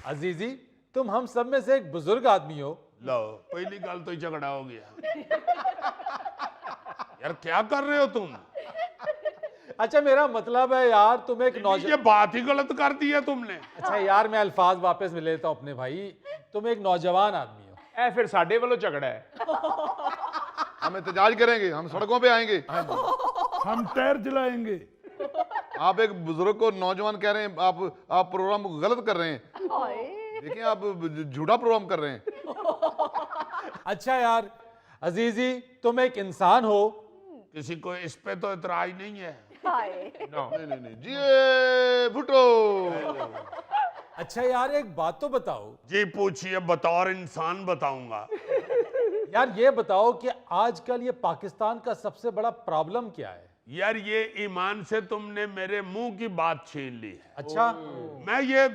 عزیزی تم ہم سب میں سے ایک بزرگ آدمی ہو. لو پہلی گل تو ہی جھگڑا ہو گیا. یار کیا کر رہے ہو تم؟ اچھا میرا مطلب ہے یار تم ایک یہ بات ہی غلط کر دی ہے تم نے. اچھا یار میں الفاظ واپس میں لیتا ہوں اپنے بھائی, تم ایک نوجوان آدمی ہو. اے پھر ساڈے والوں جھگڑا ہے. ہم احتجاج کریں گے, ہم سڑکوں پہ آئیں گے, ہم ٹائر جلائیں گے. آپ ایک بزرگ کو نوجوان کہہ رہے ہیں, آپ پروگرام غلط کر رہے ہیں. دیکھیں آپ جھوٹا پروگرام کر رہے ہیں. اچھا یار عزیزی تم ایک انسان ہو. کسی کو اس پہ تو اعتراض نہیں ہے. نہیں جی بھٹو. اچھا یار ایک بات تو بتاؤ. جی پوچھئے, بطور انسان بتاؤں گا. یار یہ بتاؤ کہ آج کل یہ پاکستان کا سب سے بڑا پرابلم کیا ہے؟ یار یہ ایمان سے تم نے میرے منہ کی بات چھین لی ہے. اچھا میں یہ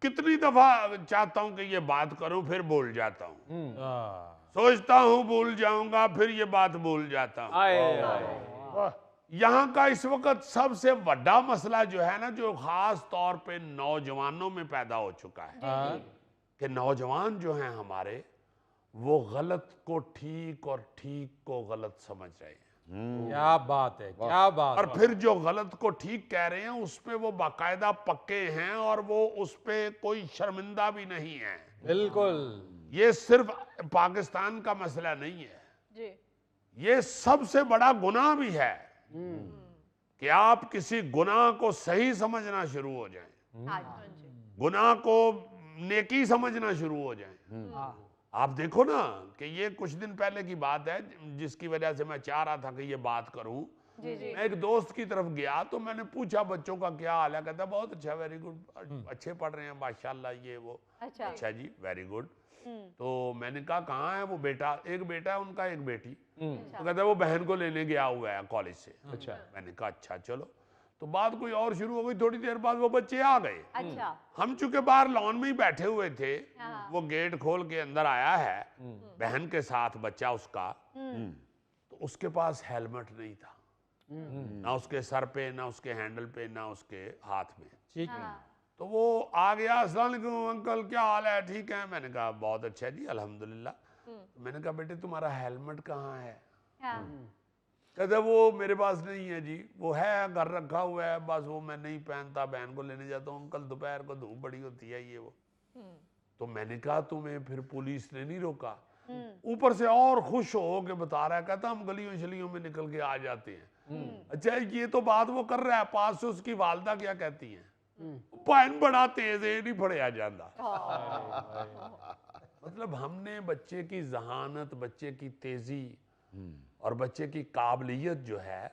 کتنی دفعہ چاہتا ہوں کہ یہ بات کروں پھر بھول جاتا ہوں. سوچتا ہوں بھول جاؤں گا پھر یہ بات بھول جاتا ہوں. یہاں کا اس وقت سب سے بڑا مسئلہ جو ہے نا, جو خاص طور پہ نوجوانوں میں پیدا ہو چکا ہے کہ نوجوان جو ہیں ہمارے وہ غلط کو ٹھیک اور ٹھیک کو غلط سمجھ رہے ہیں. کیا بات ہے, کیا بات. اور پھر جو غلط کو ٹھیک کہہ رہے ہیں اس پہ وہ باقاعدہ پکے ہیں اور وہ اس پہ کوئی شرمندہ بھی نہیں ہے. بالکل. یہ صرف پاکستان کا مسئلہ نہیں ہے, جی یہ سب سے بڑا گناہ بھی ہے کہ آپ کسی گناہ کو صحیح سمجھنا شروع ہو جائیں, گناہ کو نیکی سمجھنا شروع ہو جائیں. آپ دیکھو نا کہ یہ کچھ دن پہلے کی بات ہے جس کی وجہ سے میں چاہ رہا تھا کہ یہ بات کروں. میں ایک دوست کی طرف گیا تو میں نے پوچھا بچوں کا کیا حال ہے, کہتا بہت اچھا, ویری گڈ, اچھے پڑھ رہے ہیں ماشاءاللہ یہ وہ. اچھا جی ویری گڈ. تو میں نے کہا کہاں ہے وہ بیٹا؟ ایک بیٹا ہے ان کا, ایک بیٹی. تو کہتا ہے وہ بہن کو لینے گیا ہوا ہے کالج سے. میں نے کہا اچھا چلو. تو بات کوئی اور شروع ہو گئی, تھوڑی دیر بعد وہ بچے آ گئے. ہم چونکہ باہر لان میں ہی بیٹھے ہوئے تھے, وہ گیٹ کھول کے اندر آیا ہے بہن کے ساتھ بچہ اس کا, تو اس کے پاس ہیلمٹ نہیں تھا, نہ اس کے سر پہ, نہ اس کے ہینڈل پہ, نہ اس کے ہاتھ میں. ٹھیک ہے. تو وہ آ گیا, السلام علیکم انکل کیا حال ہے, ٹھیک ہے؟ میں نے کہا بہت اچھا جی الحمدللہ. میں نے کہا بیٹے تمہارا ہیلمٹ کہاں ہے؟ کہتا وہ میرے پاس نہیں ہے جی, وہ ہے گھر رکھا ہوا ہے, بس وہ میں نہیں پہنتا, بہن کو لینے جاتا ہوں, انکل دوپہر کو دھوپ بڑی ہوتی ہے یہ وہ. تو میں نے کہا تمہیں پھر پولیس نے نہیں روکا؟ اوپر سے اور خوش ہو کے بتا رہا ہے, کہتا ہم گلیوں شلیوں میں نکل کے آ جاتے ہیں. اچھا یہ تو بات وہ کر رہا ہے, پاس سے اس کی والدہ کیا کہتی ہیں, پہن بڑا تیز ہے نہیں پڑھیا جاندہ. مطلب ہم نے بچے کی ذہانت, بچے کی تیزی اور بچے کی قابلیت جو ہے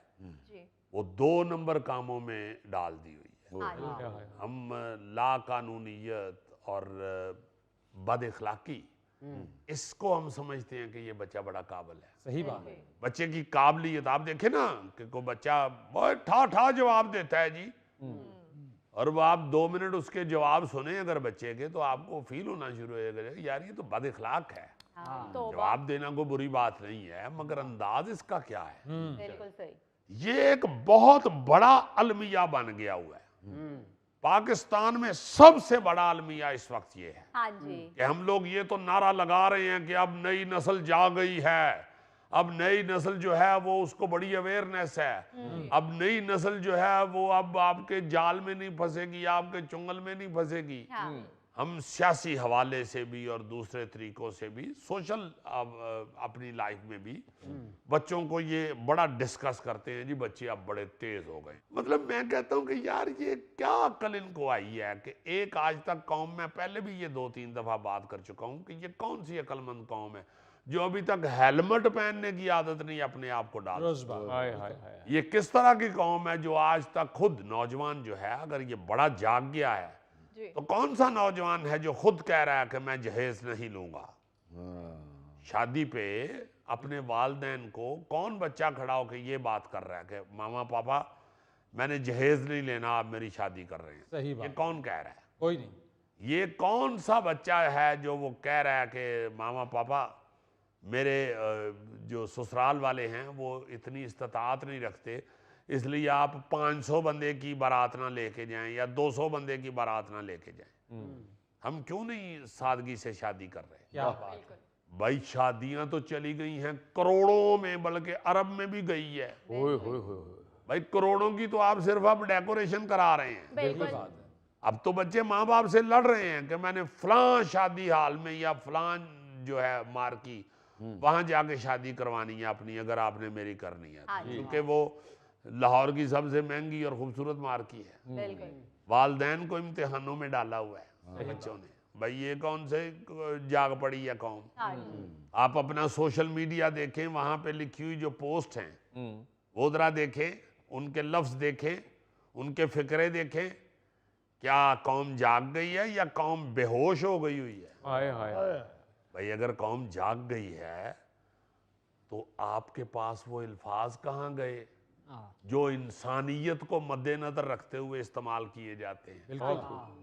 وہ 2 نمبر کاموں میں ڈال دی ہوئی ہے. ہم لا قانونیت اور بد اخلاقی, اس کو ہم سمجھتے ہیں کہ یہ بچہ بڑا قابل ہے. صحیح بات ہے. بچے کی قابلیت آپ دیکھیں نا کہ کوئی بچہ بہت ٹھا جواب دیتا ہے جی, اور وہ آپ 2 منٹ اس کے جواب سنیں اگر بچے کے, تو آپ کو فیل ہونا شروع ہو جائے گا یار یہ تو بد اخلاق ہے. جواب دینا کوئی بری بات نہیں ہے, مگر انداز اس کا کیا ہے. بالکل صحیح. یہ ایک بہت بڑا المیہ بن گیا ہوا ہے. پاکستان میں سب سے بڑا المیہ اس وقت یہ ہے کہ ہم لوگ یہ تو نعرہ لگا رہے ہیں کہ اب نئی نسل جا گئی ہے, اب نئی نسل جو ہے وہ اس کو بڑی اویئرنیس ہے, اب نئی نسل جو ہے وہ اب آپ کے جال میں نہیں پھنسے گی, آپ کے چنگل میں نہیں پھنسے گی. ہم سیاسی حوالے سے بھی اور دوسرے طریقوں سے بھی, سوشل اپنی لائف میں بھی بچوں کو یہ بڑا ڈسکس کرتے ہیں, جی بچے اب بڑے تیز ہو گئے. مطلب میں کہتا ہوں کہ یار یہ کیا عقل ان کو آئی ہے کہ ایک آج تک قوم, میں پہلے بھی یہ 2-3 دفعہ بات کر چکا ہوں کہ یہ کون سی عقل مند قوم ہے جو ابھی تک ہیلمٹ پہننے کی عادت نہیں اپنے آپ کو ڈال. یہ کس طرح کی قوم ہے جو آج تک خود, نوجوان جو ہے اگر یہ بڑا جاگ گیا ہے تو کون سا نوجوان ہے جو خود کہہ رہا ہے کہ میں جہیز نہیں لوں گا؟ شادی پہ اپنے والدین کو کون بچہ کھڑا ہو کے یہ بات کر رہا ہے کہ ماما پاپا میں نے جہیز نہیں لینا, آپ میری شادی کر رہے ہیں؟ صحیح بات. یہ کون کہہ رہا ہے؟ کوئی نہیں. یہ کون سا بچہ ہے جو وہ کہہ رہا ہے کہ ماما پاپا میرے جو سسرال والے ہیں وہ اتنی استطاعت نہیں رکھتے, اس لیے آپ 500 بندے کی بارات نہ لے کے جائیں یا 200 بندے کی بارات نہ لے کے جائیں. ہم کیوں نہیں سادگی سے شادی کر رہے؟ کیا بات ہے. بھائی شادیاں تو چلی گئی ہیں کروڑوں میں، بلکہ ارب میں بھی گئی ہے. بھائی کروڑوں کی تو آپ صرف اب ڈیکوریشن کرا رہے ہیں. بالکل اب تو بچے ماں باپ سے لڑ رہے ہیں کہ میں نے فلاں شادی حال میں یا فلاں جو ہے مارکی وہاں جا کے شادی کروانی ہے اپنی، اگر آپ نے میری کرنی ہے، کیونکہ وہ لاہور کی سب سے مہنگی اور خوبصورت مارکی ہے. بالکل والدین کو امتحانوں میں ڈالا ہوا ہے بچوں نے. بھائی یہ کون سے جاگ پڑی ہے قوم. آپ اپنا سوشل میڈیا دیکھیں، وہاں پہ لکھی ہوئی جو پوسٹ ہیں وہ ذرا دیکھیں، ان کے لفظ دیکھیں، ان کے فکرے دیکھیں. کیا قوم جاگ گئی ہے یا قوم بے ہوش ہو گئی ہوئی ہے؟ بھائی اگر قوم جاگ گئی ہے تو آپ کے پاس وہ الفاظ کہاں گئے جو انسانیت کو مد نظر رکھتے ہوئے استعمال کیے جاتے ہیں؟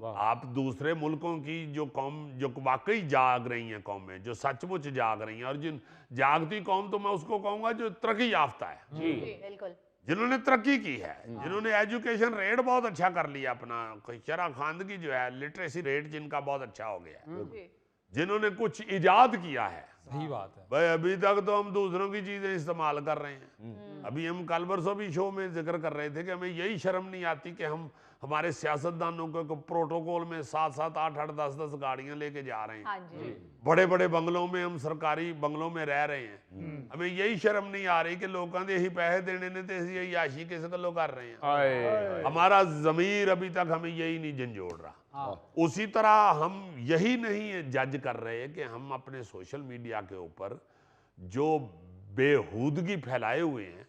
آپ دوسرے ملکوں کی جو قوم جو واقعی جاگ رہی ہیں قومیں، جو سچ مچ جاگ رہی ہیں، اور جن جاگتی قوم تو میں اس کو کہوں گا جو ترقی یافتہ ہے، جی بالکل جنہوں نے ترقی کی ہے، جنہوں نے ایجوکیشن ریٹ بہت اچھا کر لیا اپنا، شرح خواندگی جو ہے لٹریسی ریٹ جن کا بہت اچھا ہو گیا ہے، جنہوں نے کچھ ایجاد کیا ہے. صحیح بات ہے. بھائی ابھی تک تو ہم دوسروں کی چیزیں استعمال کر رہے ہیں. ابھی ہم کل برسوں بھی شو میں ذکر کر رہے تھے کہ ہمیں یہی شرم نہیں آتی کہ ہم ہمارے سیاستدانوں کو پروٹوکول میں 7-7 8-8 10-10 گاڑیاں لے کے جا رہے ہیں، بڑے بڑے بنگلوں میں، ہم سرکاری بنگلوں میں رہ رہے ہیں. ہمیں یہی شرم نہیں آ رہی کہ لوگوں دے ہی پیسے دینے نے تے یہی عیاشی کس گلوں کر رہے ہیں. ہمارا ضمیر ابھی تک ہمیں یہی نہیں جھنجھوڑ رہا. اسی طرح ہم یہی نہیں جج کر رہے کہ ہم اپنے سوشل میڈیا کے اوپر جو بےہودگی پھیلائے ہوئے ہیں،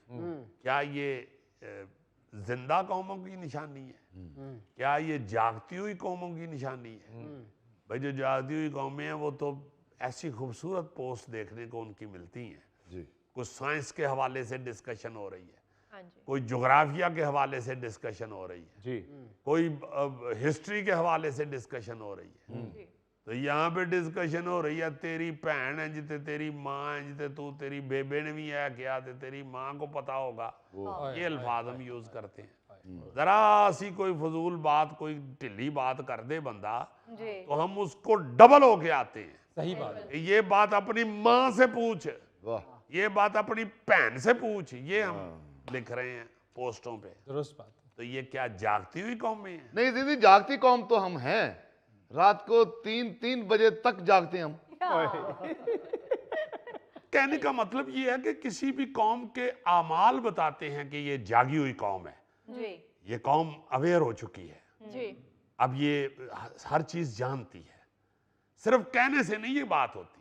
کیا یہ زندہ قوموں کی نشانی ہے؟ کیا یہ جاگتی ہوئی قوموں کی نشانی ہے؟ بھائی جو جاگتی ہوئی قومیں ہیں وہ تو ایسی خوبصورت پوسٹ دیکھنے کو ان کی ملتی ہیں. کچھ سائنس کے حوالے سے ڈسکشن ہو رہی ہے، کوئی جغرافیہ کے حوالے سے ڈسکشن ہو رہی ہے، کوئی ہسٹری کے حوالے سے ڈسکشن ہو رہی ہے. تو یہاں پہ ڈسکشن ہو رہی ہے تیری بہن ہے جتے تیری ماں ہے جتے تو تیری بیبے نے بھی ہے کیا تے تیری ماں کو پتا ہوگا. یہ الفاظ ہم یوز کرتے ہیں. ذرا سی کوئی فضول بات، کوئی ٹھلی بات کر دے بندہ تو ہم اس کو ڈبل ہو کے آتے ہیں. صحیح بات ہے. یہ بات اپنی ماں سے پوچھ، یہ بات اپنی بہن سے پوچھ، یہ ہم لکھ رہے ہیں پوسٹوں پہ. درست بات ہے. تو یہ کیا جاگتی ہوئی قومیں ہیں؟ نہیں دیدی، جاگتی قوم تو ہم ہیں. رات کو 3 بجے تک جاگتے ہیں ہم. کہنے کا مطلب یہ ہے کہ کسی بھی قوم کے اعمال بتاتے ہیں کہ یہ جاگی ہوئی قوم ہے، یہ قوم اویئر ہو چکی ہے، اب یہ ہر چیز جانتی ہے. صرف کہنے سے نہیں یہ بات ہوتی.